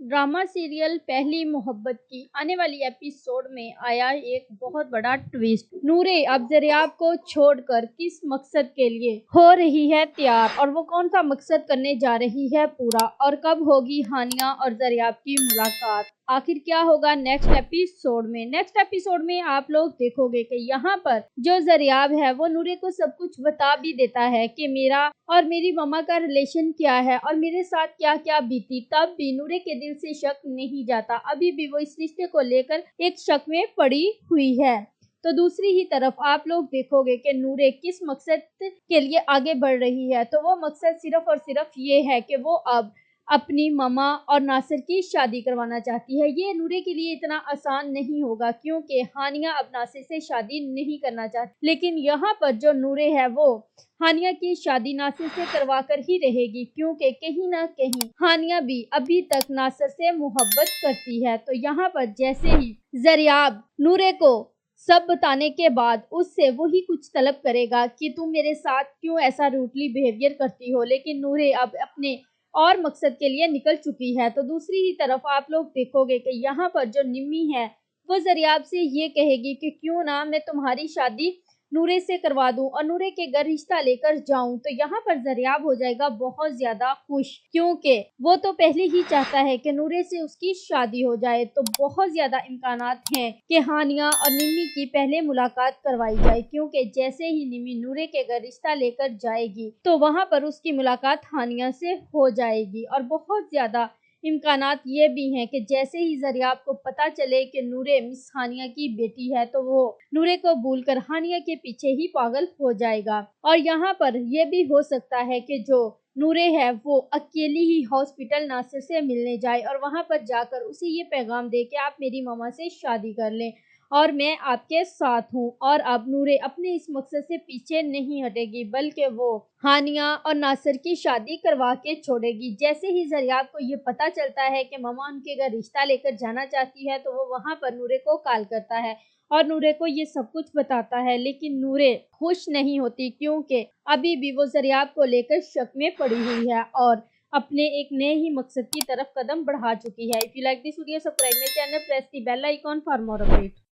Drama serial पहली मोहब्बत की आने वाली एपिसोड में आया एक बहुत बड़ा ट्विस्ट। नूरे अब जरियाब को छोड़कर किस मकसद के लिए हो रही है तैयार और वो कौन सा मकसद करने जा रही है पूरा, और कब होगी हानिया और जरियाब की मुलाकात, आखिर क्या होगा नेक्स्ट एपिसोड में आप लोग देखोगे कि यहाँ पर जो जरियाब है वो नूरे को सब कुछ बता भी देता है कि मेरा और मेरी मम्मा का रिलेशन क्या है और मेरे साथ क्या क्या बीती। तब भी नूरे के दिल से शक नहीं जाता, अभी भी वो इस रिश्ते को लेकर एक शक में पड़ी हुई है। तो दूसरी ही तरफ आप लोग देखोगे कि नूरे किस मकसद के लिए आगे बढ़ रही है। तो वो मकसद सिर्फ और सिर्फ ये है कि वो अब अपनी मम्मा और नासिर की शादी करवाना चाहती है। ये नूरे के लिए इतना आसान नहीं होगा क्योंकि हानिया अब नासिर से शादी नहीं करना चाहती, लेकिन यहाँ पर जो नूरे है वो हानिया की शादी नासिर से करवा कर ही रहेगी क्योंकि कहीं ना कहीं हानिया भी अभी तक नासिर से मोहब्बत करती है। तो यहाँ पर जैसे ही जरियाब नूरे को सब बताने के बाद उससे वही कुछ तलब करेगा कि तुम मेरे साथ क्यों ऐसा रूटली बिहेवियर करती हो, लेकिन नूरे अब अपने और मकसद के लिए निकल चुकी है। तो दूसरी ही तरफ आप लोग देखोगे कि यहाँ पर जो निम्मी है वो जरियाब से ये कहेगी कि क्यों ना मैं तुम्हारी शादी नूरे से करवा दूं और नूरे के घर रिश्ता लेकर जाऊं। तो यहाँ पर जरियाब हो जाएगा बहुत ज्यादा खुश क्योंकि वो तो पहले ही चाहता है कि नूरे से उसकी शादी हो जाए। तो बहुत ज्यादा इम्कानात हैं कि हानिया और निम्मी की पहले मुलाकात करवाई जाए क्योंकि जैसे ही निम्मी नूरे के घर रिश्ता लेकर जाएगी तो वहां पर उसकी मुलाकात हानिया से हो जाएगी। और बहुत ज्यादा इम्कानात ये भी हैं कि जैसे ही जरियाब को पता चले कि नूरे मिस हानिया की बेटी है तो वो नूरे को भूलकर हानिया के पीछे ही पागल हो जाएगा। और यहाँ पर यह भी हो सकता है कि जो नूरे है वो अकेली ही हॉस्पिटल नासिर से मिलने जाए और वहां पर जाकर उसे ये पैगाम दे कि आप मेरी मामा से शादी कर लें और मैं आपके साथ हूँ। और अब नूरे अपने इस मकसद से पीछे नहीं हटेगी बल्कि वो हानिया और नासिर की शादी करवा के छोड़ेगी। जैसे ही जरियाब को ये पता चलता है कि मामा उनके घर रिश्ता लेकर जाना चाहती है तो वो वहां पर नूरे को कॉल करता है और नूरे को ये सब कुछ बताता है, लेकिन नूरे खुश नहीं होती क्योंकि अभी भी वो जरियाब को लेकर शक में पड़ी हुई है और अपने एक नए ही मकसद की तरफ कदम बढ़ा चुकी है। If you like this video, subscribe my channel, press the bell icon for more update.